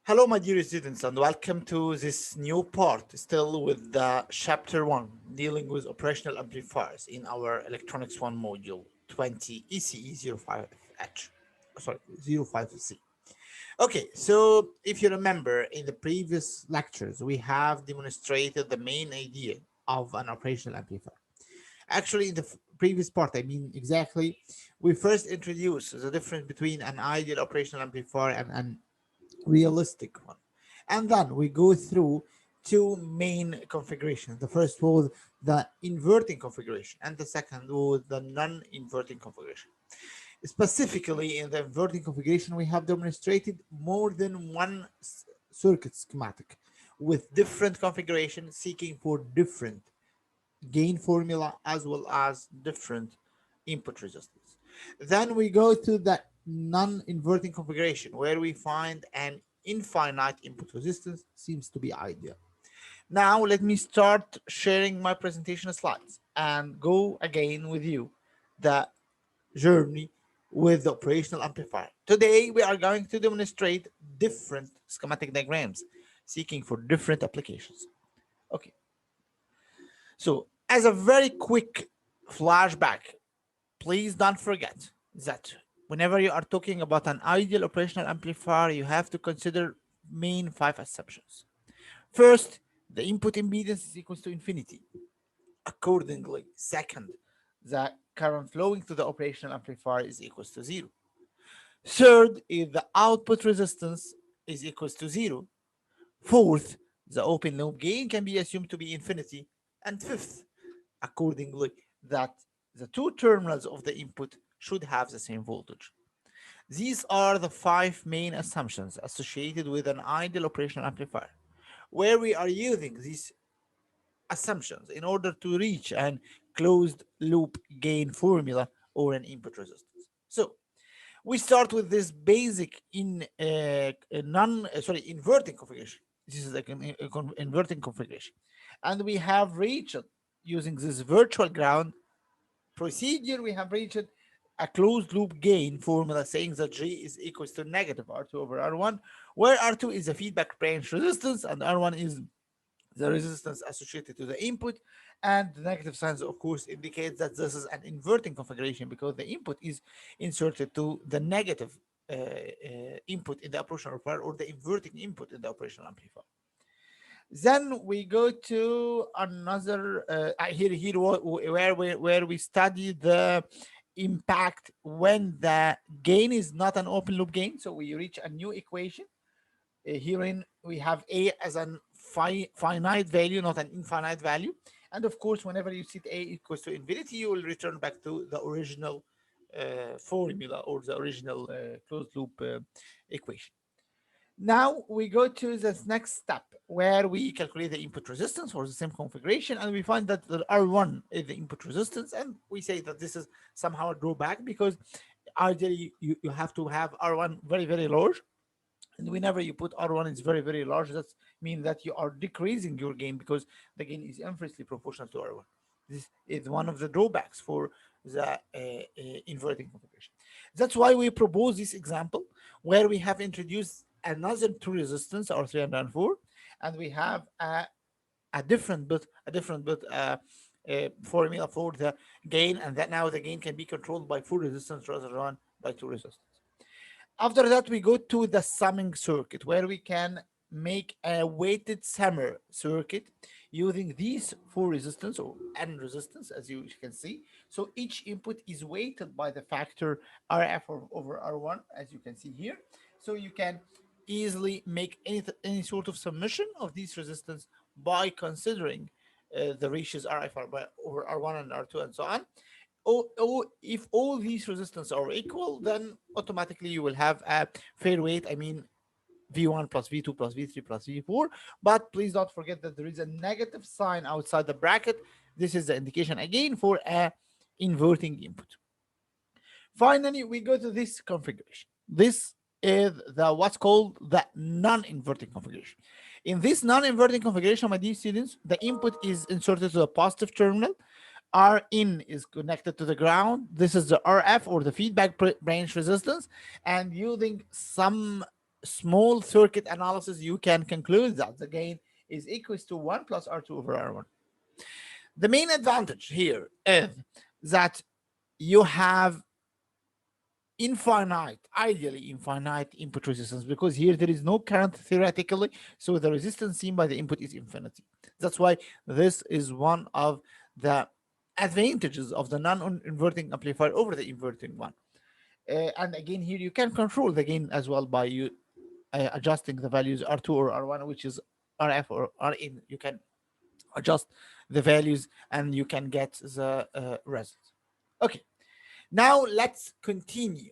Hello, my dear students, and welcome to this new part, still with the chapter 1, dealing with operational amplifiers in our electronics 1 module 20ECE05H. Sorry, 05C. Okay, so if you remember in the previous lectures, we have demonstrated the main idea of an operational amplifier. Actually, in the previous part, I mean exactly, we first introduced the difference between an ideal operational amplifier and an realistic one. And then we go through two main configurations. The first was the inverting configuration, and the second was the non-inverting configuration. Specifically, in the inverting configuration, we have demonstrated more than one circuit schematic with different configuration seeking for different gain formula as well as different input resistance. Then we go to the non-inverting configuration where we find an infinite input resistance seems to be ideal. Now let me start sharing my presentation slides and go again with you the journey with the operational amplifier. Today we are going to demonstrate different schematic diagrams seeking for different applications. Okay, so as a very quick flashback, please don't forget that whenever you are talking about an ideal operational amplifier, you have to consider main 5 assumptions. First, the input impedance is equals to infinity. Accordingly, second, the current flowing to the operational amplifier is equals to 0. Third, is the output resistance is equals to 0. Fourth, the open loop gain can be assumed to be infinity. And fifth, accordingly, that the two terminals of the input should have the same voltage. These are the 5 main assumptions associated with an ideal operational amplifier, where we are using these assumptions in order to reach an closed loop gain formula or an input resistance. So we start with this basic inverting configuration. This is like an inverting configuration, and we have reached using this virtual ground procedure. We have reached a closed loop gain formula saying that G is equals to negative R2 over R1, where R2 is the feedback branch resistance and R1 is the resistance associated to the input, and the negative signs of course indicates that this is an inverting configuration because the input is inserted to the negative input in the operational amplifier or the inverting input in the operational amplifier. Then we go to another where we study the impact when the gain is not an open loop gain, so we reach a new equation. Herein we have a as a finite value, not an infinite value. And of course, whenever you set a equals to infinity, you will return back to the original formula or the original closed loop equation. Now we go to the next step where we calculate the input resistance for the same configuration, and we find that the R1 is the input resistance, and we say that this is somehow a drawback because ideally you have to have R1 very, very large. And whenever you put R1 is very, very large, that means that you are decreasing your gain because the gain is inversely proportional to R1. This is one of the drawbacks for the inverting configuration. That's why we propose this example where we have introduced another two resistance, R3 and R4, and we have a different formula for the gain, and that now the gain can be controlled by 4 resistance rather than by 2 resistance. After that, we go to the summing circuit where we can make a weighted summer circuit using these 4 resistance or n resistance, as you can see. So each input is weighted by the factor RF over R1, as you can see here. So you can easily make any sort of summation of these resistance by considering the ratios RF over R1 and R2 and so on. If all these resistance are equal, then automatically you will have a fair weight. I mean, V1 plus V2 plus V3 plus V4. But please don't forget that there is a negative sign outside the bracket. This is the indication again for a inverting input. Finally, we go to this configuration. This is the what's called the non-inverting configuration. In this non-inverting configuration, my dear students, the input is inserted to the positive terminal. Rin is connected to the ground. This is the RF or the feedback branch resistance, and using some small circuit analysis, you can conclude that the gain is equals to 1 plus R2 over R1. The main advantage here is that you have ideally infinite input resistance, because here there is no current theoretically, so the resistance seen by the input is infinity. That's why this is one of the advantages of the non-inverting amplifier over the inverting one. And again, here you can control the gain as well by you adjusting the values R2 or R1, which is RF or Rin. You can adjust the values and you can get the result. Okay, now let's continue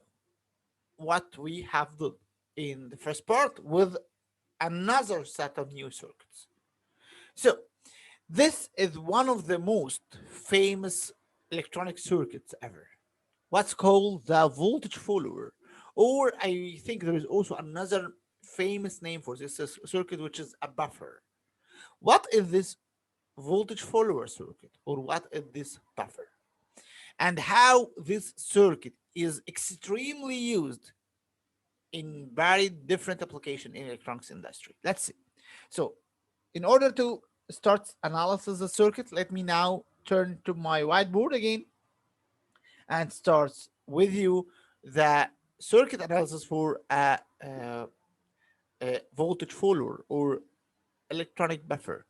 what we have done in the first part with another set of new circuits. So this is one of the most famous electronic circuits ever, what's called the voltage follower, or I think there is also another famous name for this circuit, which is a buffer. What is this voltage follower circuit, or what is this buffer, and how this circuit is extremely used in very different application in electronics industry? Let's see. So in order to start analysis of the circuit, let me now turn to my whiteboard again and start with you the circuit analysis for a voltage follower or electronic buffer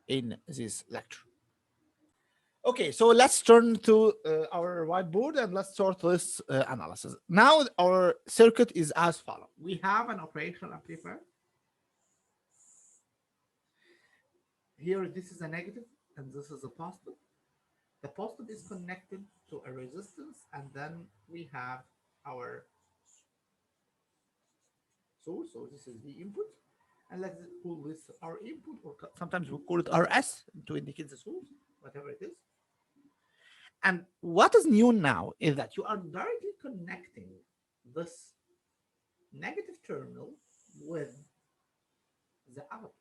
in this lecture. Okay, so let's turn to our whiteboard and let's start this analysis. Now our circuit is as follows. We have an operational amplifier. Here, this is a negative and this is a positive. The positive is connected to a resistance, and then we have our source. So this is the input, and let's call this our input, or sometimes we call it RS to indicate the source, whatever it is. And what is new now is that you are directly connecting this negative terminal with the output.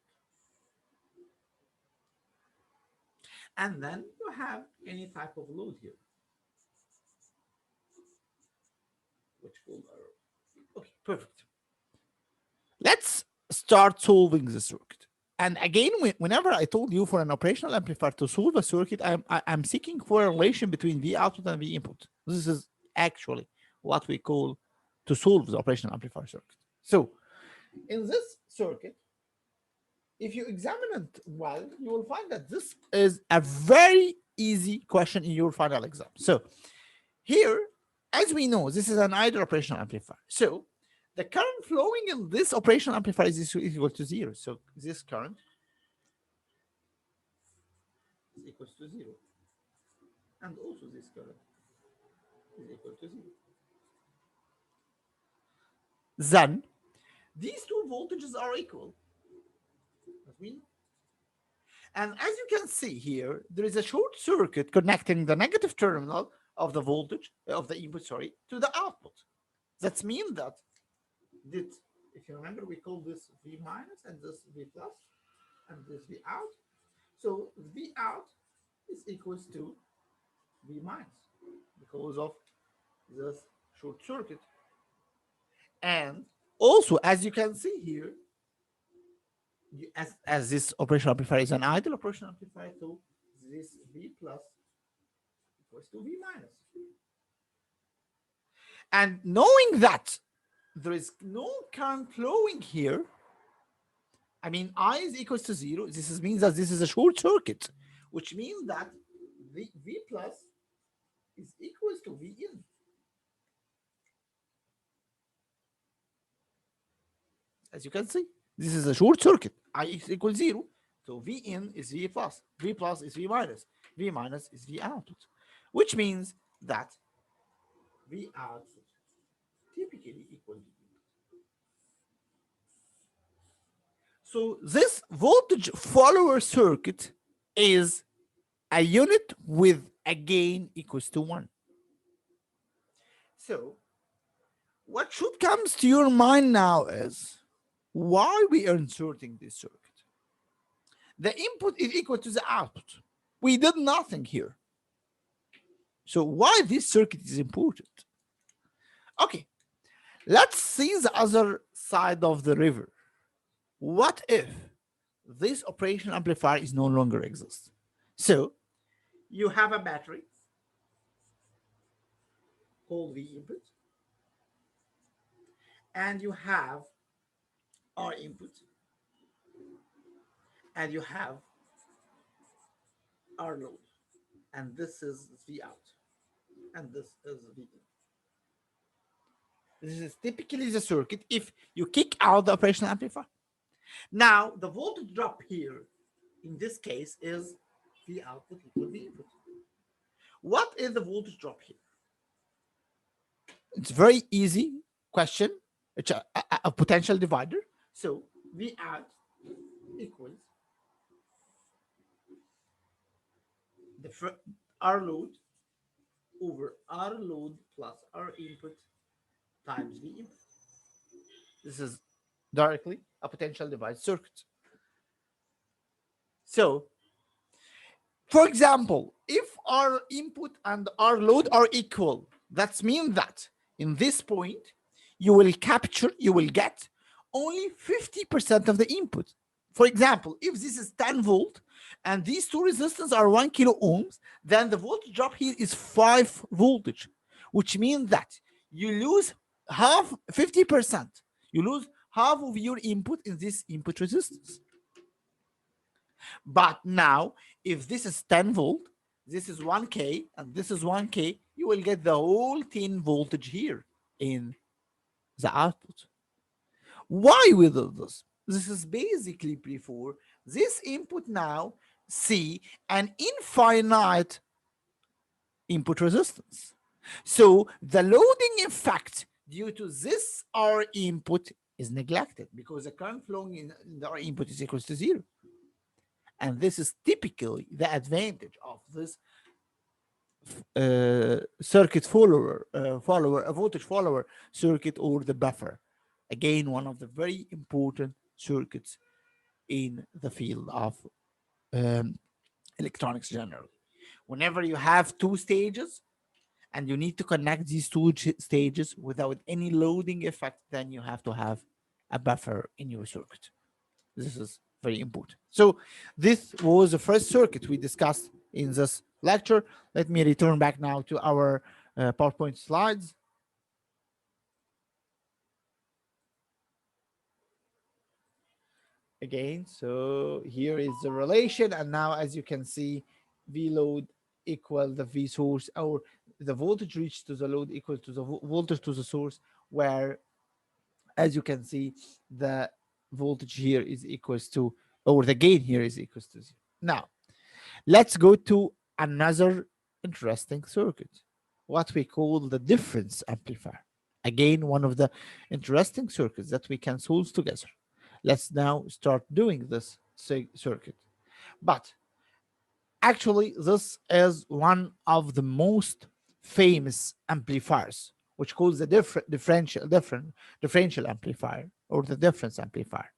And then you have any type of load here, which will okay, perfect. Let's start solving the circuit. And again, whenever I told you for an operational amplifier to solve a circuit, I'm seeking for a relation between V output and V input. This is actually what we call to solve the operational amplifier circuit. So in this circuit, if you examine it well, you will find that this is a very easy question in your final exam. So here, as we know, this is an ideal operational amplifier. So the current flowing in this operational amplifier is equal to 0. So this current is equal to 0. And also this current is equal to 0. Then these two voltages are equal. And as you can see here, there is a short circuit connecting the negative terminal of the voltage of the input, to the output. That means that if you remember, we call this V minus and this V plus and this V out. So V out is equals to V minus because of this short circuit. And also, as you can see here, as this operational amplifier is an ideal operational amplifier, so this V plus equals to V minus. And knowing that there is no current flowing here, I mean, I is equals to 0. This means that this is a short circuit, which means that the V plus is equals to V in. As you can see, this is a short circuit. I is equals 0. So V in is V plus. V plus is V minus. V minus is V output. Which means that V output typically equals V input. So this voltage follower circuit is a unit with a gain equals to 1. So what should come to your mind now is why we are inserting this circuit. The input is equal to the output. We did nothing here. So why this circuit is important? Okay, let's see the other side of the river. What if this operational amplifier is no longer exists? So you have a battery called V input, and you have R input, and you have R load, and this is V out, and this is V in. This is typically the circuit if you kick out the operational amplifier. Now, the voltage drop here, in this case, is V output equal V input. What is the voltage drop here? It's a very easy question. It's a potential divider. So V out equals the R load over R load plus R input times V input. This is directly a potential divider circuit. So, for example, if R input and R load are equal, that means that in this point, you will get only 50% of the input. For example, if this is 10 volt and these two resistors are 1 kilo ohms, then the voltage drop here is 5 voltage, which means that you lose 50%. You lose half of your input in this input resistance. But now, if this is 10 volt, this is 1K, and this is 1K, you will get the whole 10 voltage here in the output. Why we do this? This is basically before this input now see an infinite input resistance. So the loading effect due to this R input is neglected because the current flowing in the R input is equal to 0. And this is typically the advantage of this circuit follower, a voltage follower circuit, or the buffer. Again, one of the very important circuits in the field of electronics generally. Whenever you have two stages and you need to connect these two stages without any loading effect, then you have to have a buffer in your circuit. This is very important. So this was the first circuit we discussed in this lecture. Let me return back now to our PowerPoint slides. Again, so here is the relation, and now as you can see, V load equal the V source, or the voltage reached to the load equal to the voltage to the source, where as you can see, the voltage here is equals to, or the gain here is equals to 0. Now, let's go to another interesting circuit, what we call the difference amplifier. Again, one of the interesting circuits that we can solve together. Let's now start doing this circuit. But actually, this is one of the most famous amplifiers, which calls the differential amplifier, or the difference amplifier.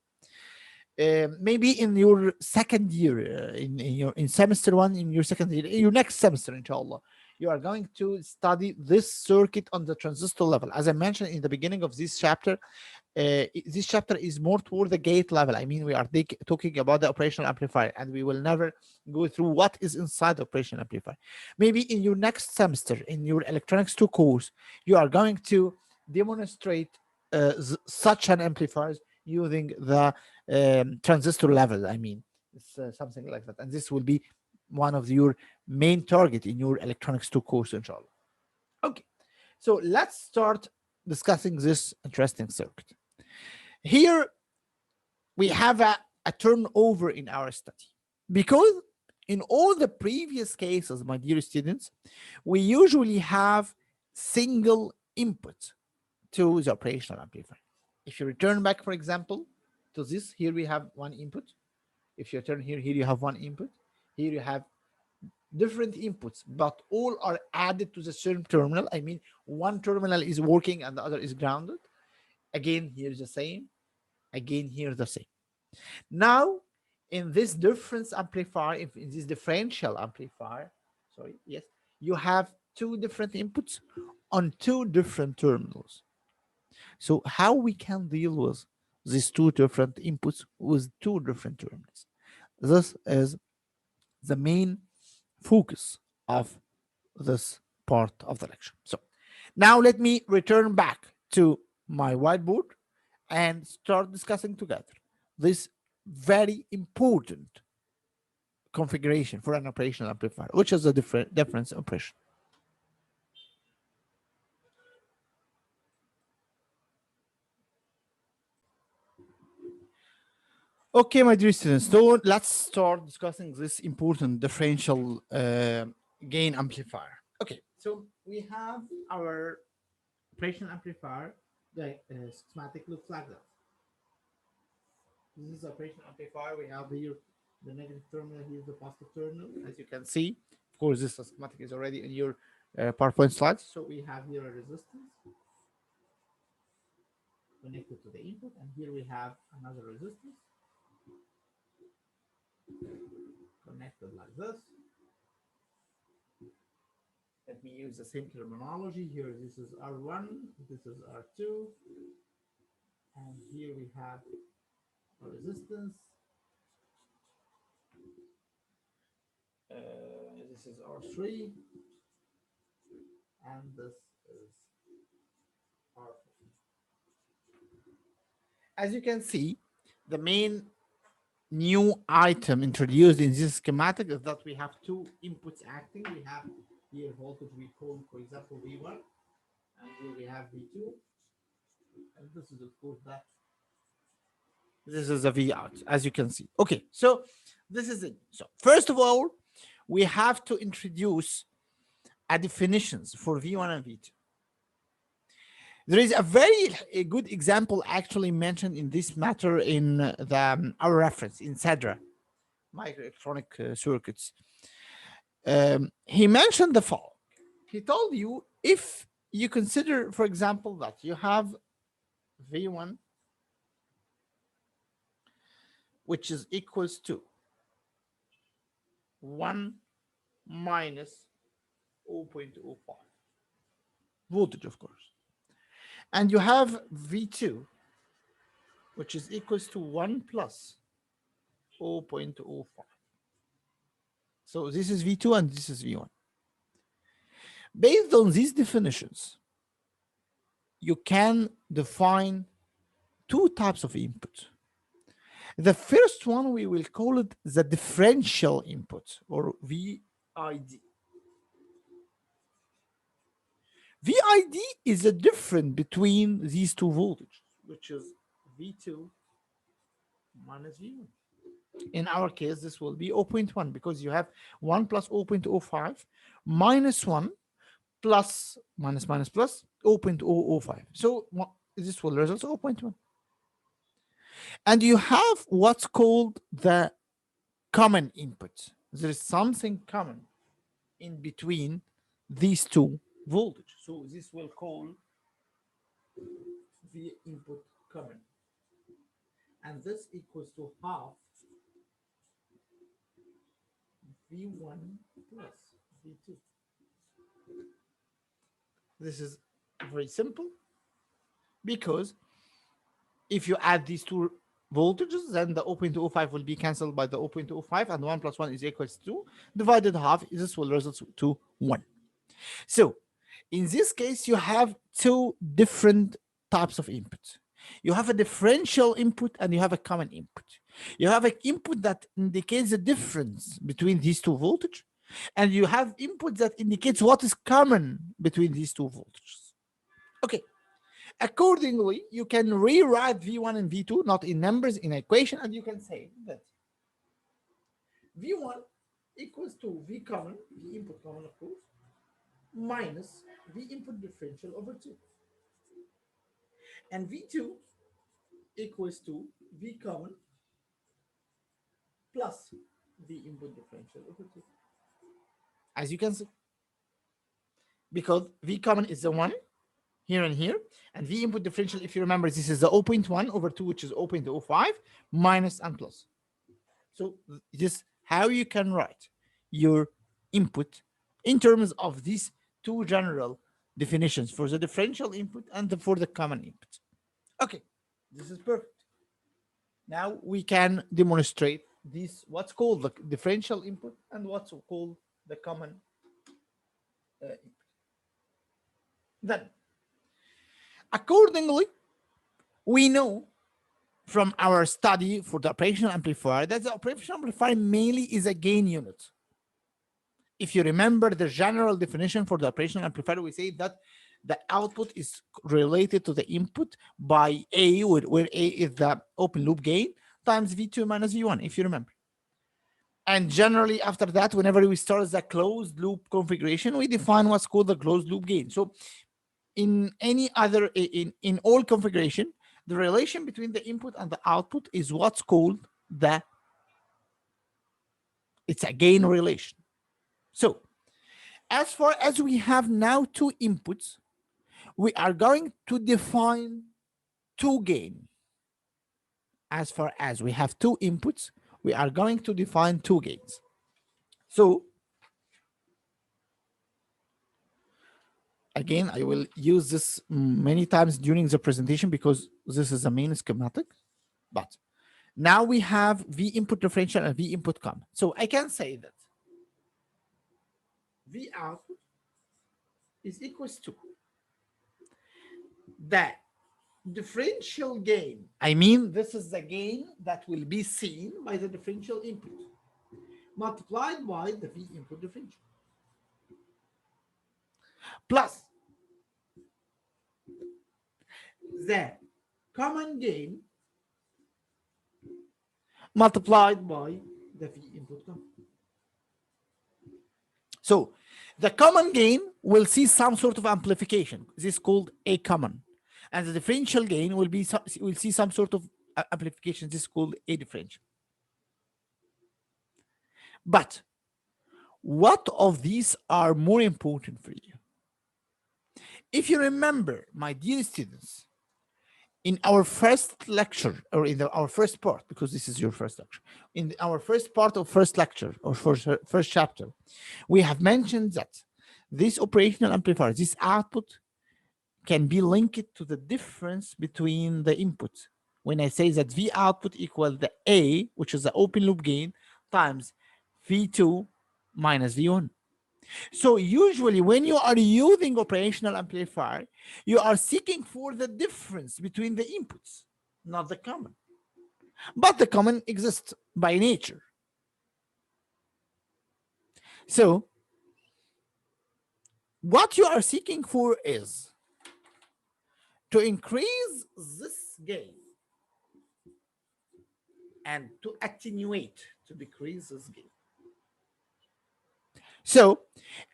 Maybe in your second year, in semester 1, in your second year, in your next semester, inshallah, you are going to study this circuit on the transistor level. As I mentioned in the beginning of this chapter, this chapter is more toward the gate level. I mean, we are talking about the operational amplifier, and we will never go through what is inside the operational amplifier. Maybe in your next semester, in your electronics 2 course, you are going to demonstrate such an amplifier using the transistor level. I mean, it's something like that, and this will be one of your main target in your electronics 2 course, inshallah. Okay, so let's start discussing this interesting circuit. Here we have a turnover in our study, because in all the previous cases, my dear students, we usually have single input to the operational amplifier. If you return back, for example, to this, here we have one input. If you turn here you have one input. Here you have different inputs, but all are added to the same terminal. I mean, one terminal is working and the other is grounded. Again, here's the same. Again, here the same. Now, in this difference amplifier, in this differential amplifier, you have two different inputs on two different terminals. So how we can deal with these two different inputs with two different terminals? This is the main focus of this part of the lecture. So now let me return back to my whiteboard and start discussing together this very important configuration for an operational amplifier, which is the difference operation. Okay, my dear students, so let's start discussing this important differential gain amplifier. Okay, so we have our operational amplifier. The schematic looks like that. This is operational amplifier. We have here the negative terminal, here the positive terminal. As you can see, of course, this schematic is already in your PowerPoint slides. So we have here a resistance connected to the input, and here we have another resistance connected like this. Let me use the same terminology. Here, this is R1, this is R2, and here we have a resistance. This is R3, and this is R4. As you can see, the main new item introduced in this schematic is that we have two inputs acting. We have here voltage we call, for example, V1, and here we have V2, and this is of course that. This is a V out, as you can see. Okay, so this is it. So first of all, we have to introduce a definitions for V1 and V2. There is a very good example actually mentioned in this matter in our reference in CEDRA, microelectronic circuits. He mentioned the following. He told you if you consider, for example, that you have V1, which is equals to 1 minus 0.05 voltage, of course. And you have V2, which is equals to 1 plus 0.05. So this is V2 and this is V1. Based on these definitions, you can define two types of input. The first one, we will call it the differential input, or VID. VID is the difference between these two voltages, which is V2 minus V1. In our case, this will be 0.1 because you have 1 plus 0.05 minus 1 plus minus minus plus 0.005. So this will result 0.1. And you have what's called the common input. There is something common in between these two voltage. So this will call the input common. And this equals to half V1 plus V2. This is very simple because if you add these two voltages, then the 0.05 will be cancelled by the 0.05, and 1 plus 1 is equals to 2. Divided half, this will result to 1. So in this case, you have two different types of inputs. You have a differential input and you have a common input. You have an input that indicates the difference between these two voltages, and you have input that indicates what is common between these two voltages. Okay. Accordingly, you can rewrite V1 and V2 not in numbers, in equation, and you can say that V1 equals to V common, V input common, of course, minus V input differential over 2. And V2 equals to V common plus V input differential over 2. As you can see, because V common is the 1 here and here, and V input differential, if you remember, this is the 0.1 over 2, which is 0.05 minus and plus. So this how you can write your input in terms of these two general definitions for the differential input and for the common input. Okay, this is perfect. Now we can demonstrate this, what's called the differential input and what's called the common input. Then, accordingly, we know from our study for the operational amplifier that the operational amplifier mainly is a gain unit. If you remember the general definition for the operational amplifier, we say that the output is related to the input by A, where A is the open loop gain, times V2 minus V1, if you remember. And generally after that, whenever we start the closed loop configuration, we define what's called the closed loop gain. So in any other, in all configuration, the relation between the input and the output is what's called it's a gain relation. So as far as we have now two inputs, we are going to define two gain. As far as we have two inputs, we are going to define two gains. So again, I will use this many times during the presentation because this is the main schematic. But now we have V input differential and V input common. So I can say that V output is equals to the differential gain. I mean, this is the gain that will be seen by the differential input multiplied by the V input differential plus the common gain multiplied by the V input common. So the common gain will see some sort of amplification. This is called A common. And the differential gain will see some sort of amplification. This is called A differential. But what of these are more important for you? If you remember, my dear students, in our first lecture, or in our first part, because this is your first lecture, in our first part of first lecture or first chapter, we have mentioned that this operational amplifier, this output, can be linked to the difference between the inputs. When I say that V output equals the A, which is the open loop gain, times V2 minus V1. So usually when you are using operational amplifier, you are seeking for the difference between the inputs, not the common. But the common exists by nature. So what you are seeking for is to increase this gain and to attenuate, to decrease this gain. So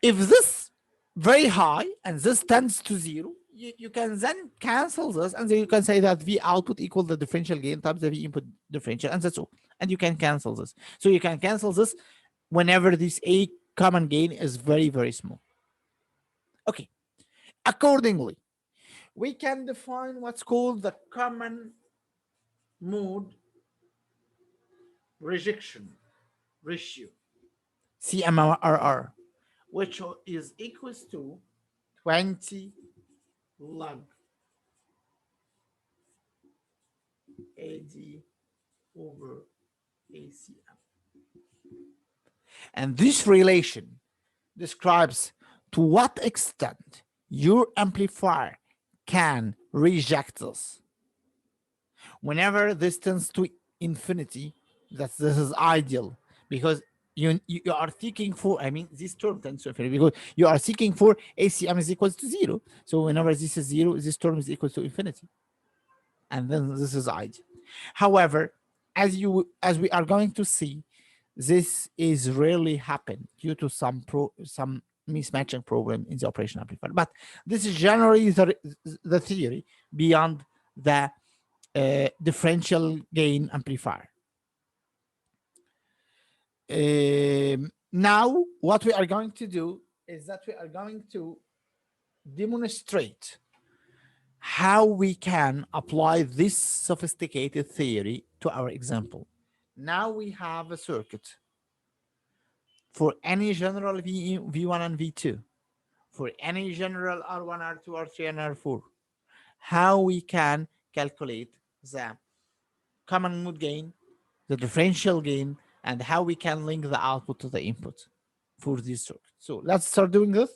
if this very high and this tends to 0, you can then cancel this, and then you can say that V output equals the differential gain times the V input differential, and that's all. And you can cancel this. So you can cancel this whenever this A common gain is very, very small. Okay. Accordingly, we can define what's called the common mode rejection ratio, CMRR, which is equals to 20 log AD over ACM. And this relation describes to what extent your amplifier can reject this. Whenever this tends to infinity, that this is ideal, because you are seeking for, I mean, this term tends to infinity because you are seeking for ACM is equals to 0. So whenever this is 0, this term is equal to infinity. And then this is ideal. However, as we are going to see, this is rarely happen due to some mismatching problem in the operation amplifier. But this is generally the theory beyond the differential gain amplifier. Now, what we are going to do is that we are going to demonstrate how we can apply this sophisticated theory to our example. Now we have a circuit for any general V1 and V2, for any general R1, R2, R3, and R4. How we can calculate the common mode gain, the differential gain, and how we can link the output to the input for this circuit. So let's start doing this.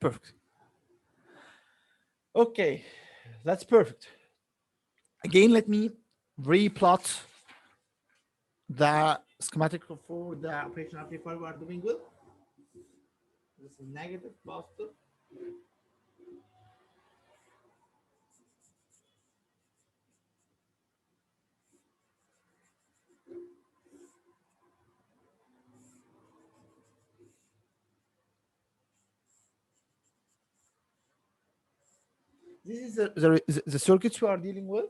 Perfect. Okay, that's perfect. Again, let me replot the schematic for the operation amplifier we are doing with. This is negative, positive. This is the circuits we are dealing with.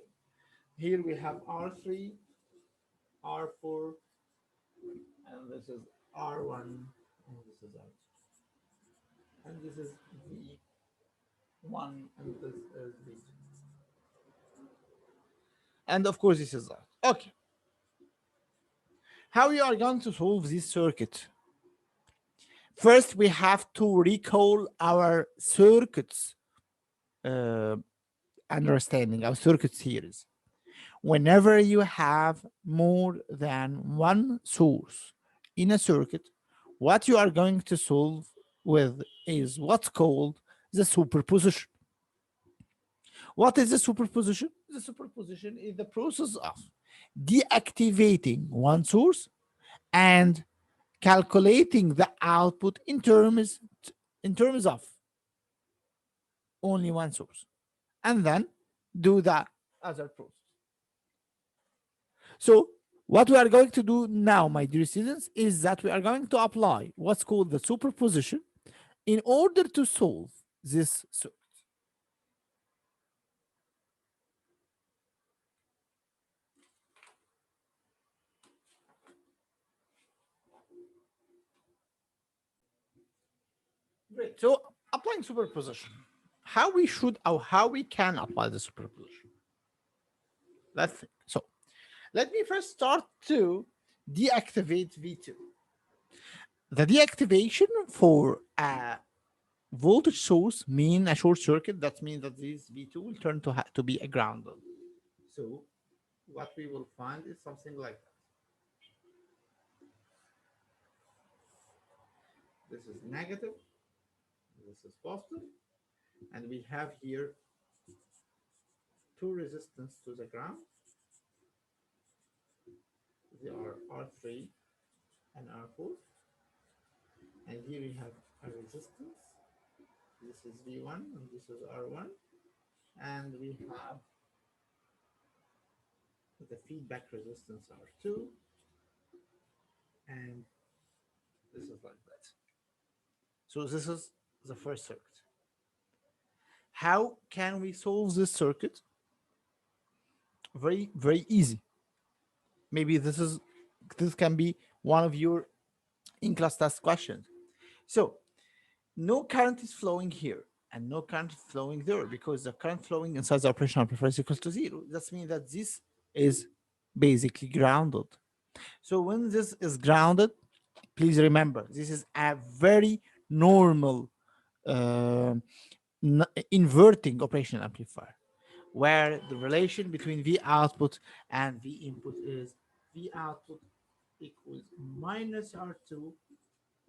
Here we have R3, R4, and this is R1, and this is R2. And this is V1, and this is V2. And of course, this is that. Okay. How we are going to solve this circuit? First, we have to recall our circuits understanding, our circuit series. Whenever you have more than one source in a circuit, what you are going to solve with is what's called the superposition. What is the superposition? The superposition is the process of deactivating one source and calculating the output in terms of only one source, and then do the other process. So what we are going to do now, my dear students, is that we are going to apply what's called the superposition in order to solve this circuit. Great. So applying superposition, how we should or how we can apply the superposition. Let's think. So let me first start to deactivate V2. The deactivation for a voltage source mean a short circuit. That means that this V2 will turn to be a grounded. So what we will find is something like that. This is negative, this is positive, and we have here two resistance to the ground. They are R3 and R4. And here we have a resistance. This is V1 and this is R1. And we have the feedback resistance R2. And this is like that. So this is the first circuit. How can we solve this circuit? Very, very easy. Maybe this can be one of your in-class test questions. So no current is flowing here and no current flowing there, because the current flowing inside the operational amplifier is equal to 0. That means that this is basically grounded. So when this is grounded, please remember, this is a very normal inverting operational amplifier, where the relation between V output and V input is V output equals minus R2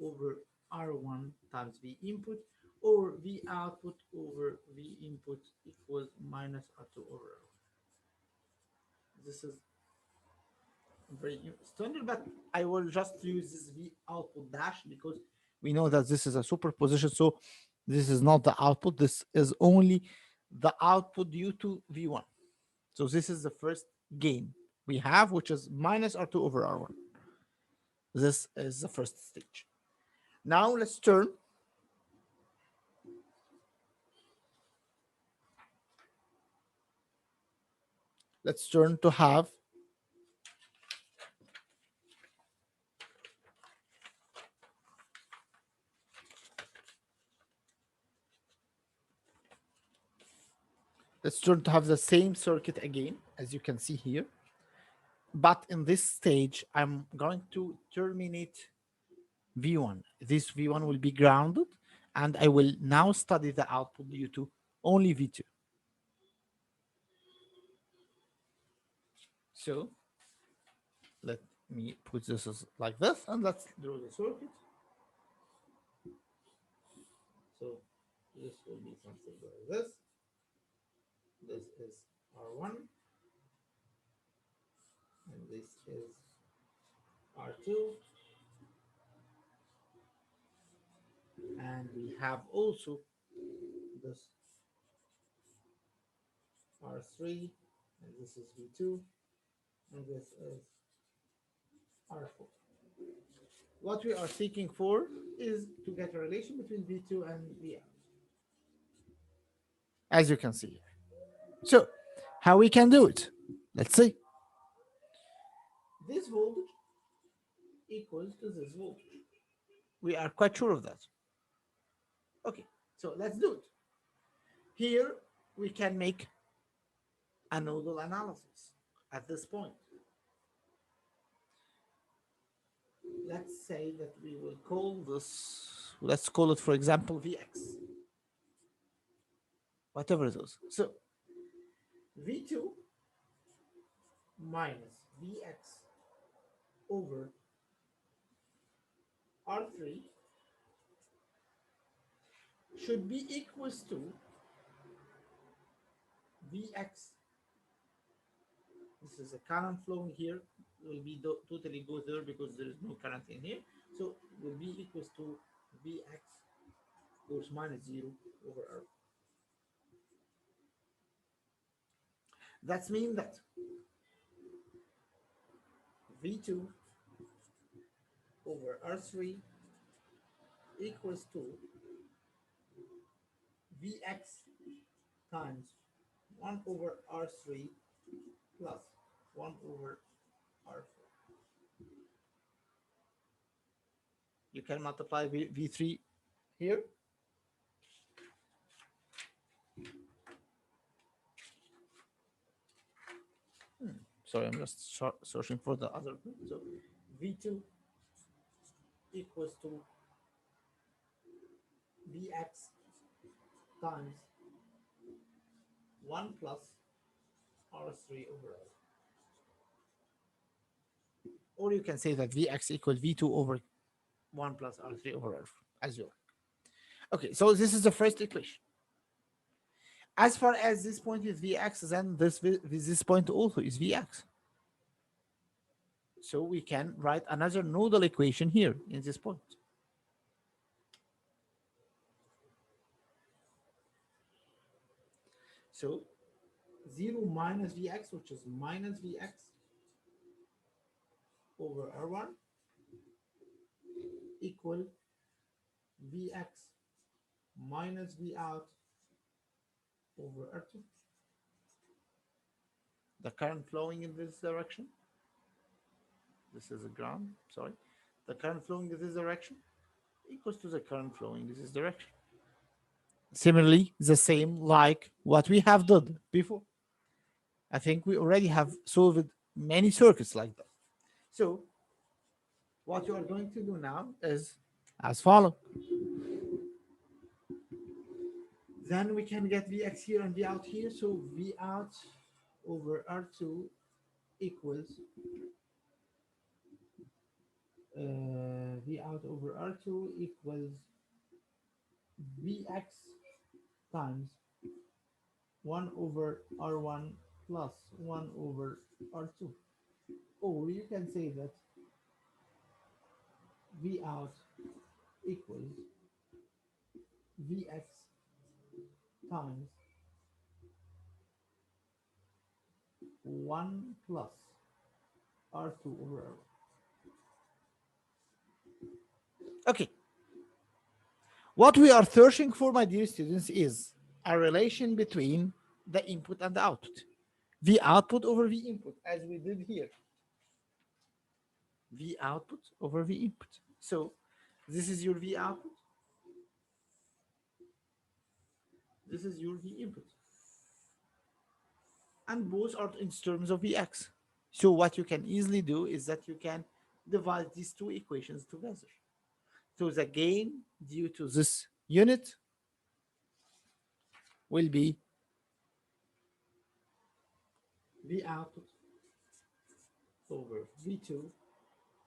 over R1 times V input, or V output over V input equals minus R2 over R1. This is very standard, but I will just use this V output dash because we know that this is a superposition. So this is not the output. This is only the output due to V1. So this is the first gain we have, which is minus R2 over R1. This is the first stage. Now let's turn to have the same circuit again, as you can see here. But in this stage, I'm going to terminate V1. This V1 will be grounded, and I will now study the output due to only V2. So let me put this as like this, and let's draw the circuit. So this will be something like this. This is R1, and this is R2, and we have also this R3, and this is V2, and this is R4. What we are seeking for is to get a relation between V2 and V, as you can see. So, how we can do it? Let's see. This voltage equals to this voltage. We are quite sure of that. Okay, so let's do it. Here we can make a nodal analysis at this point. Let's say that we will call this, let's call it, for example, Vx. Whatever it is. So V2 minus Vx over R3 should be equals to Vx. This is a current flowing here. Will be totally go there because there is no current in here. So will be equals to Vx, of course, minus 0 over R. That means that V2 over R3 equals to Vx times 1 over R3 plus 1 over R4. You can multiply V3 here. Sorry, I'm just searching for the other. So V2 equals to Vx times 1 plus R3 over R. Or you can say that Vx equals V2 over 1 plus R3 over R as well. Okay, so this is the first equation. As far as this point is Vx, then this point also is Vx. So we can write another nodal equation here in this point. So 0 minus Vx, which is minus Vx over R1 equal Vx minus V out over R2. The current flowing in this direction. This is a ground, sorry. The current flowing in this direction equals to the current flowing in this direction. Similarly, the same like what we have done before. I think we already have solved many circuits like that. So what you are going to do now is as follows. Then we can get Vx here and V out here. So V out over R2 equals V out over R2 equals Vx times 1 over R1 plus 1 over R2. Or you can say that V out equals Vx times 1 plus R2 over R1. Okay. What we are searching for, my dear students, is a relation between the input and the output. V output over V input, as we did here. V output over V input. So this is your V output. This is your V input. And both are in terms of Vx. So what you can easily do is that you can divide these two equations together. So the gain due to this unit will be V output over V2.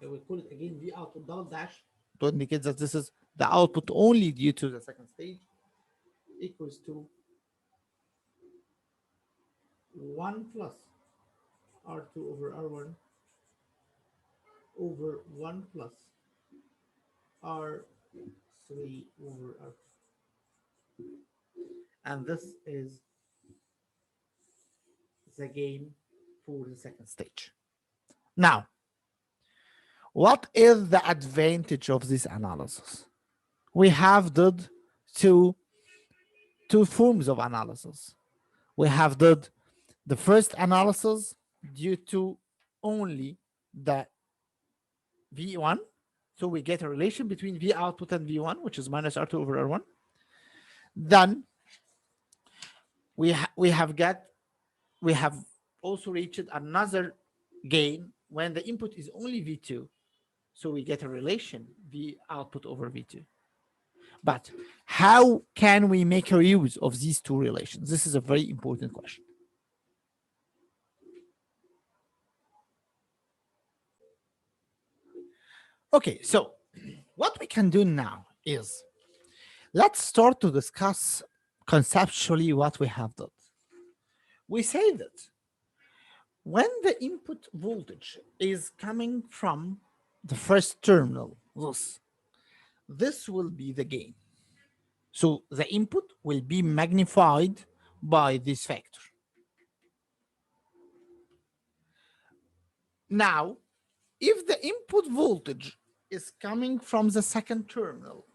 I will call it again V output double dash to indicate that this is the output only due to the second stage, equals to 1 plus R2 over R1 over 1 plus R3 over R2. And this is the gain for the second stage. Now, what is the advantage of this analysis? We have did two forms of analysis. We have did the first analysis due to only the V1. So we get a relation between V output and V1, which is minus R2 over R1. Then we have also reached another gain when the input is only V2. So we get a relation V output over V2. But how can we make a use of these two relations? This is a very important question. Okay, so what we can do now is let's start to discuss conceptually what we have done. We say that when the input voltage is coming from the first terminal, this will be the gain. So the input will be magnified by this factor. Now, if the input voltage is coming from the second terminal,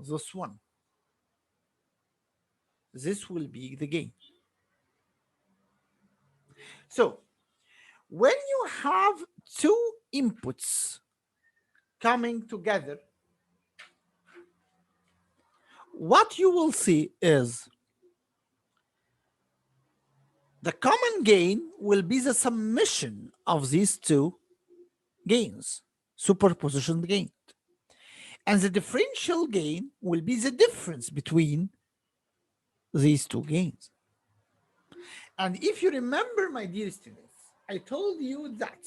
this one, this will be the gain. So when you have two inputs coming together, what you will see is the common gain will be the summation of these two gains, superposition gain. And the differential gain will be the difference between these two gains. And if you remember, my dear students, I told you that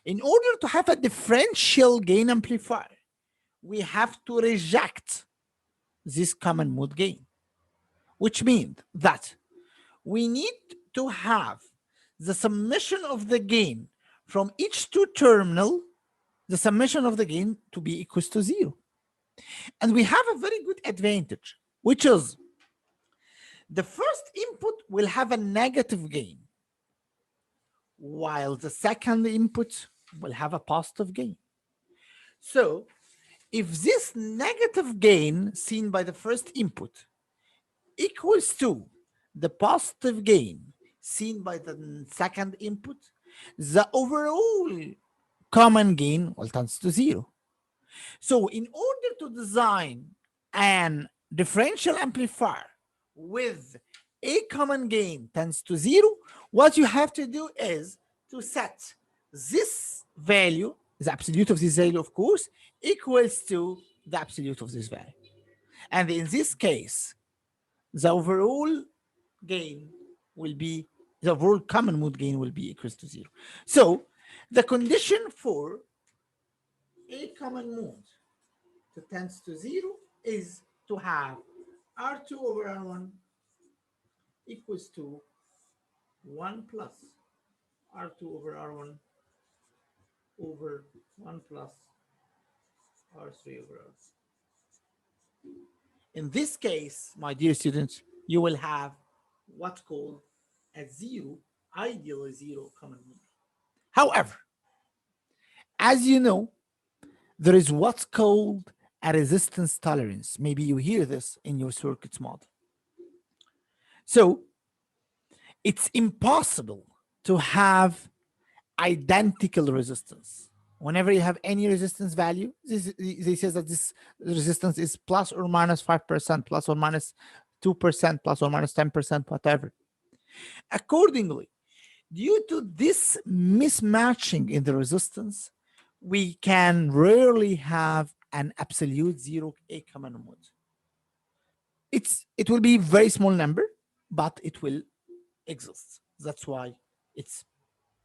in order to have a differential gain amplifier, we have to reject this common mode gain, which means that we need to have the summation of the gain from each two terminal, the summation of the gain to be equals to 0. And we have a very good advantage, which is the first input will have a negative gain, while the second input will have a positive gain. So if this negative gain seen by the first input equals to the positive gain seen by the second input, the overall common gain will tend to 0. So in order to design an differential amplifier with a common gain tends to 0, what you have to do is to set this value, the absolute of this value, of course, equals to the absolute of this value. And in this case, the overall gain will be, the overall common mode gain will be equals to 0. So the condition for a common mode to tends to 0 is to have R2 over R1 equals to 1 plus R2 over R1 over 1 plus R3 over R2. In this case, my dear students, you will have what's called a 0, ideally 0 common mode. However, as you know, there is what's called a resistance tolerance. Maybe you hear this in your circuits model. So it's impossible to have identical resistance. Whenever you have any resistance value, they say that this resistance is plus or minus 5%, plus or minus 2%, plus or minus 10%, whatever. Accordingly, Due to this mismatching in the resistance, we can rarely have an absolute zero A common mode. It will be a very small number, but it will exist. That's why it's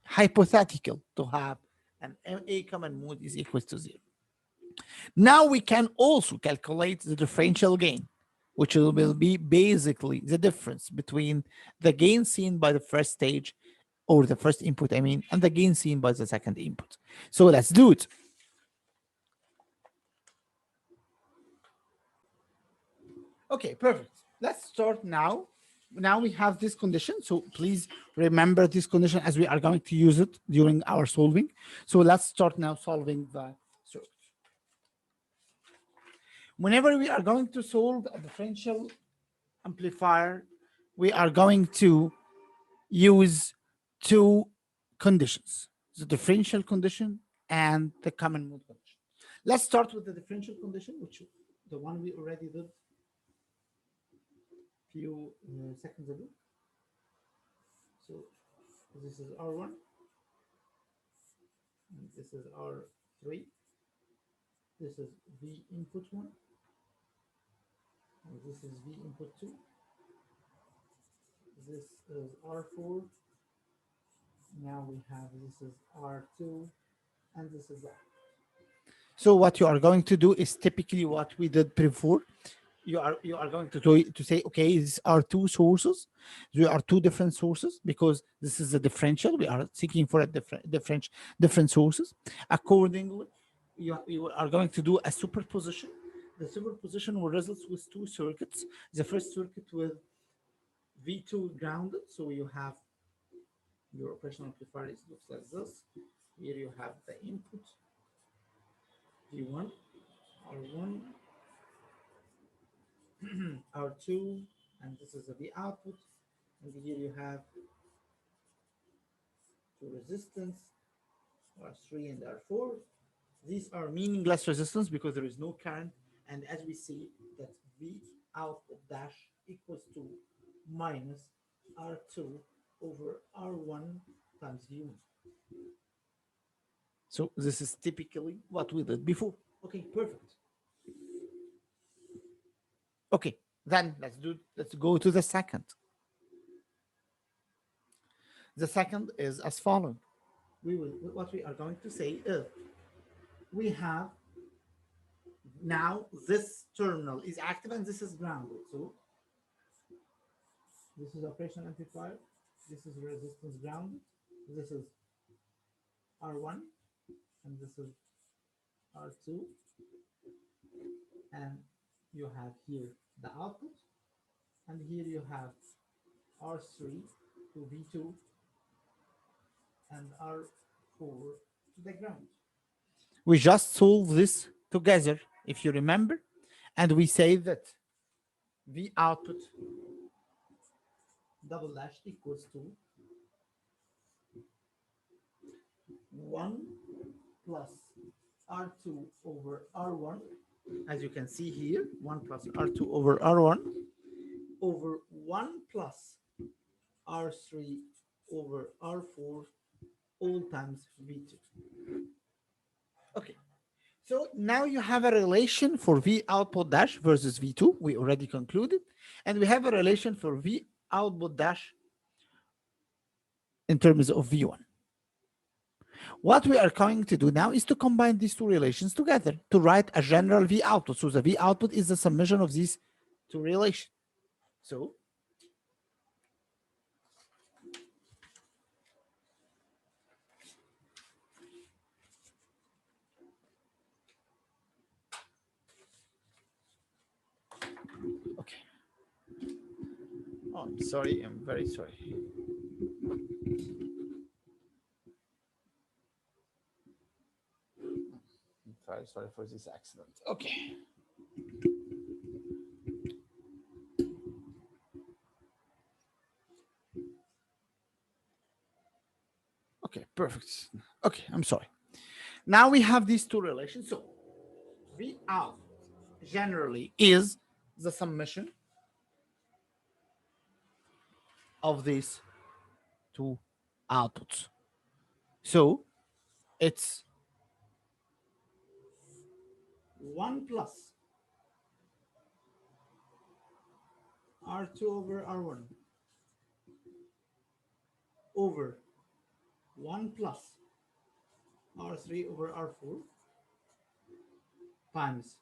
hypothetical to have an A common mode is equal to 0. Now we can also calculate the differential gain, which will be basically the difference between the gain seen by the first stage or the first input, I mean, and the gain seen by the second input. So let's do it. Okay, perfect. Let's start now. Now we have this condition. So please remember this condition as we are going to use it during our solving. So let's start now solving the circuit. Whenever we are going to solve a differential amplifier, we are going to use two conditions, the differential condition and the common mode condition. Let's start with the differential condition, which the one we already did a few seconds ago. So this is R1, and this is R3. This is V input 1, and this is V input 2. This is R4. Now we have this is R2, and this is R. So what you are going to do is typically what we did before. You are going to say, okay, these are two sources. There are two different sources because this is a differential. We are seeking for a different sources. Accordingly, you are going to do a superposition. The superposition will result with two circuits. The first circuit with V2 grounded, so you have your operational amplifier looks like this. Here you have the input V1, R1, R2, and this is the V output. And here you have two resistance, R3 and R4. These are meaningless resistance because there is no current. And as we see that V output dash equals to minus R2 over R1 times V1. So this is typically what we did before. Okay, perfect. Okay, then let's go to the second. The second is as following. What we are going to say is we have now this terminal is active and this is grounded. So this is operational amplifier. This is resistance grounded. This is R1 and this is R2. And you have here the output. And here you have R3 to V2 and R4 to the ground. We just solve this together, if you remember, and we say that V output double dash equals to 1 plus R2 over R1, as you can see here, 1 plus R2 over R1 over 1 plus R3 over R4 all times V2. Okay, so now you have a relation for V output dash versus V2. We already concluded. And we have a relation for V output dash in terms of V1. What we are going to do now is to combine these two relations together to write a general V output. So the V output is the summation of these two relations. So okay. Oh, I'm sorry. I'm very sorry. I'm sorry for this accident. Okay. Okay, perfect. Okay, I'm sorry. Now we have these two relations. So V out generally is the summation of these two outputs. So it's 1 plus R2 over R1 over 1 plus R3 over R4 times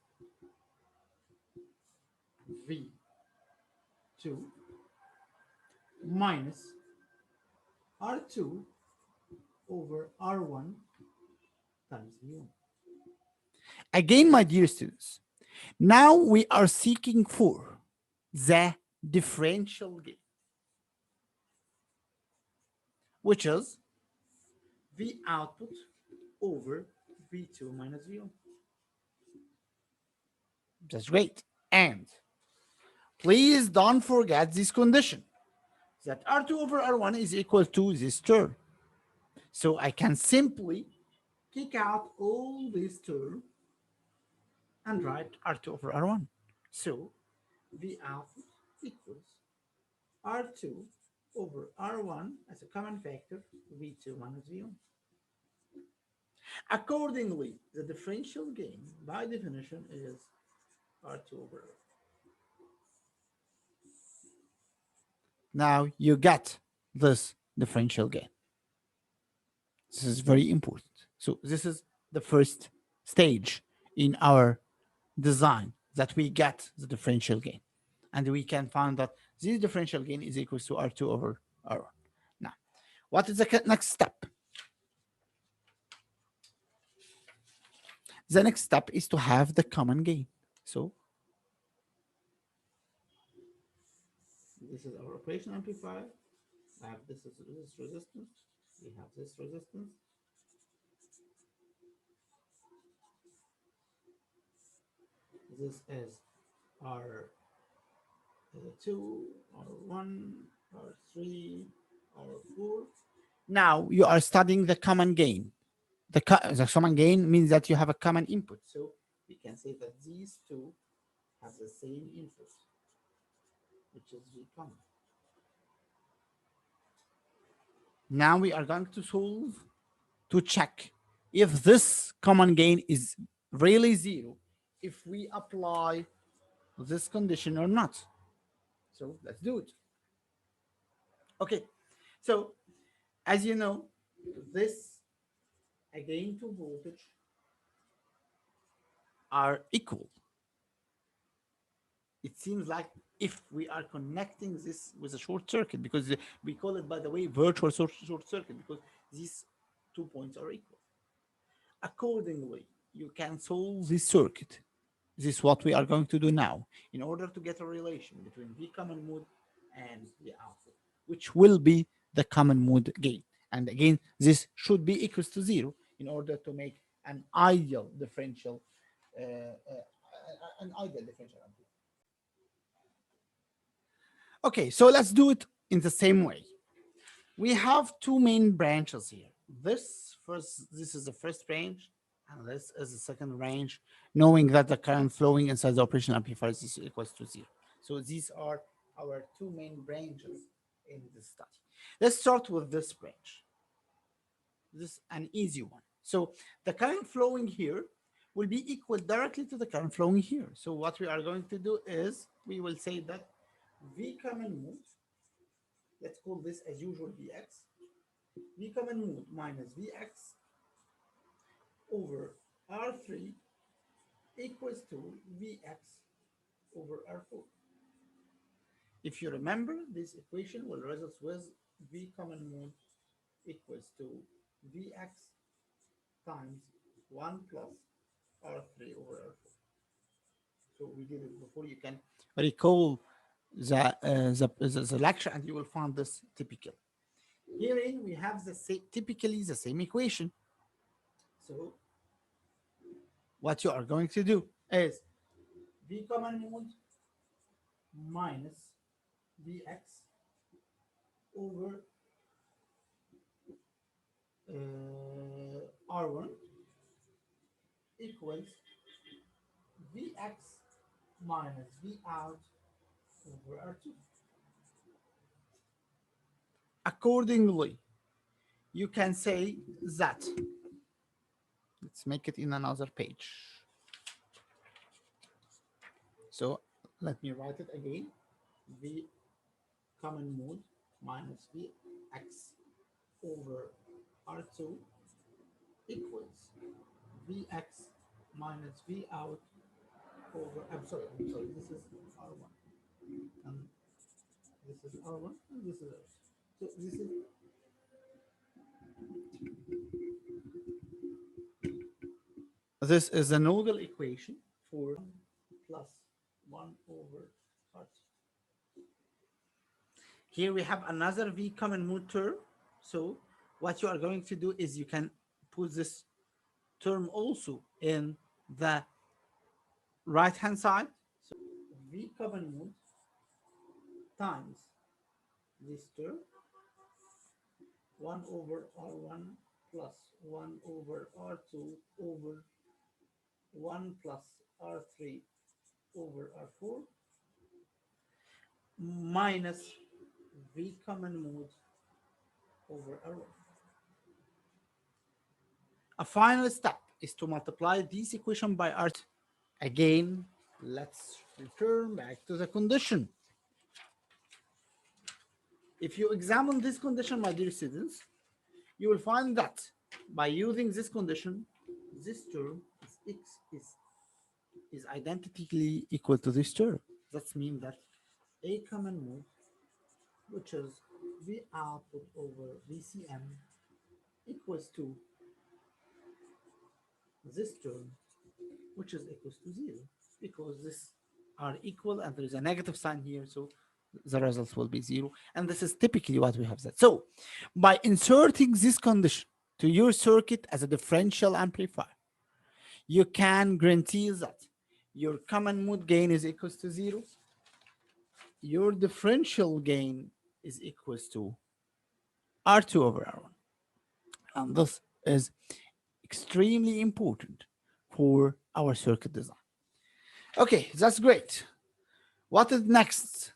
V2 minus R2 over R1 times V1. Again, my dear students, now we are seeking for the differential gain, which is V output over V2 minus V1. That's great. And please don't forget this condition that R2 over R1 is equal to this term. So I can simply kick out all this term and write R2 over R1. So V output equals R2 over R1 as a common factor, V2 minus V1. Accordingly, the differential gain by definition is R2 over R1. Now you get this differential gain. This is very important. So this is the first stage in our design, that we get the differential gain. And we can find that this differential gain is equal to R2 over R1. Now, what is the next step? The next step is to have the common gain. So this is our operation amplifier. I have this resistance. We have this resistance. This is R2, R1, R3, R4. Now you are studying the common gain. The common gain means that you have a common input. So we can say that these two have the same input, which is V common. Now we are going to solve to check if this common gain is really zero, if we apply this condition or not. So let's do it. Okay, so as you know, this gain to voltage are equal. It seems like if we are connecting this with a short circuit, because we call it, by the way, virtual short circuit, because these 2 points are equal. Accordingly, you can solve this circuit. This is what we are going to do now in order to get a relation between V common mode and the output, which will be the common mode gain. And again, this should be equals to zero in order to make an ideal differential amplifier. Okay, so let's do it in the same way. We have two main branches here. This is the first branch, and this is the second branch, knowing that the current flowing inside the operation amplifier is equals to zero. So these are our two main branches in this study. Let's start with this branch. This is an easy one. So the current flowing here will be equal directly to the current flowing here. So what we are going to do is we will say that V common mode, let's call this as usual Vx, V common mode minus Vx over R3 equals to Vx over R4. If you remember, this equation will result with V common mode equals to Vx times 1 plus R3 over R4. So we did it before. You can recall the lecture and you will find this typical. Herein we have typically the same equation. So what you are going to do is V common mode minus Vx over R1 equals Vx minus V out over R2. Accordingly, you can say that. Let's make it in another page. So let me write it again. V common mode minus Vx over R2 equals Vx minus V out over, I'm sorry, this is R1. And this is R1 and this is R2. So this is a nodal equation for plus 1 over R2. Here we have another V common mode term. So what you are going to do is you can put this term also in the right hand side. So V common mode times this term 1 over R1 plus 1 over R2 over 1 plus R3 over R4 minus V common mode over R1. A final step is to multiply this equation by R2. Again, let's return back to the condition. If you examine this condition, my dear students, you will find that by using this condition, this term is x is identically equal to this term. That means that A common mode, which is V output over VCM, equals to this term, which is equals to 0, because this are equal and there is a negative sign here, so the results will be 0. And this is typically what we have said. So by inserting this condition to your circuit as a differential amplifier, you can guarantee that your common mode gain is equals to 0. Your differential gain is equals to R2 over R1. And this is extremely important for our circuit design. Okay, that's great. What is next?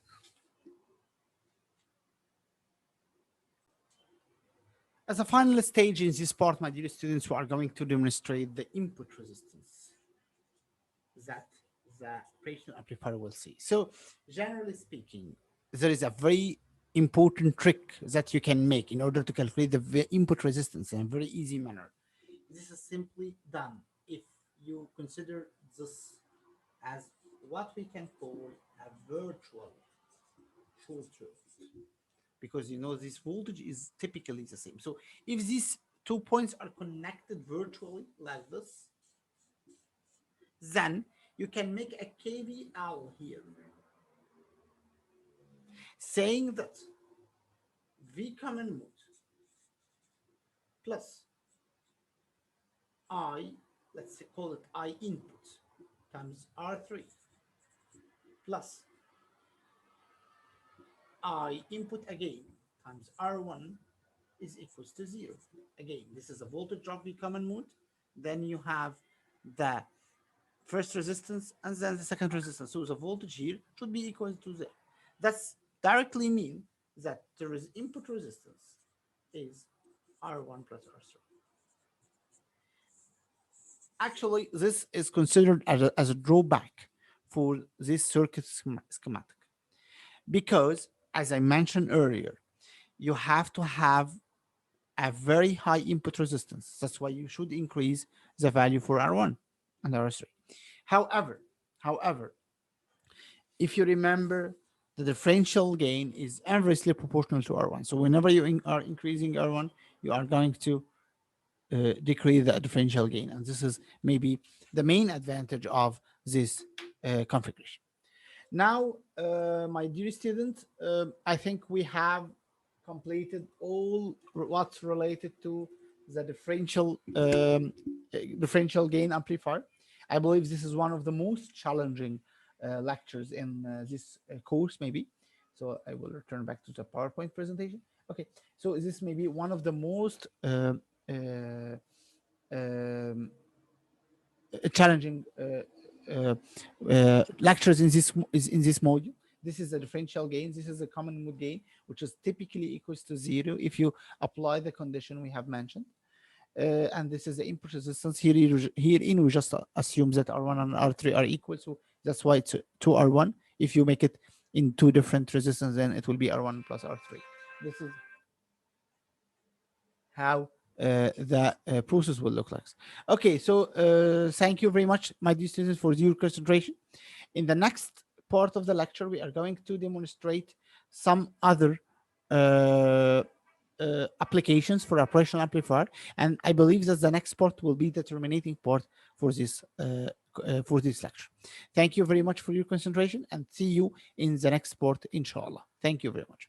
As a final stage in this part, my dear students, we are going to demonstrate the input resistance that the operational amplifier will see. So generally speaking, there is a very important trick that you can make in order to calculate the input resistance in a very easy manner. This is simply done if you consider this as what we can call a virtual short circuit, because you know this voltage is typically the same. So if these 2 points are connected virtually like this, then you can make a KVL here saying that V common mode plus I, let's call it I input, times R3 plus I input again times R1 is equals to 0. Again, this is a voltage drop V common mode. Then you have the first resistance and then the second resistance. So the voltage here should be equal to 0. That's directly mean that the input resistance is R1 plus R3. Actually, this is considered as a drawback for this circuit schematic, because as I mentioned earlier, you have to have a very high input resistance. That's why you should increase the value for R1 and R3. However, if you remember, the differential gain is inversely proportional to R1. So whenever you are increasing R1, you are going to decrease the differential gain. And this is maybe the main advantage of this configuration. Now, my dear students, I think we have completed all what's related to the differential gain amplifier. I believe this is one of the most challenging lectures in this course, maybe. So I will return back to the PowerPoint presentation. Okay, so this may be one of the most challenging lectures in this module. This is a differential gain. This is a common mode gain, which is typically equals to 0 if you apply the condition we have mentioned. And this is the input resistance. Herein we just assume that R1 and R3 are equal, so that's why it's 2R1. If you make it in two different resistance, then it will be R1 plus R3. This is how the process will look like. Okay, so thank you very much, my dear students, for your concentration. In the next part of the lecture, we are going to demonstrate some other applications for operational amplifier, and I believe that the next part will be the terminating part for this lecture. Thank you very much for your concentration, and see you in the next part, inshallah. Thank you very much.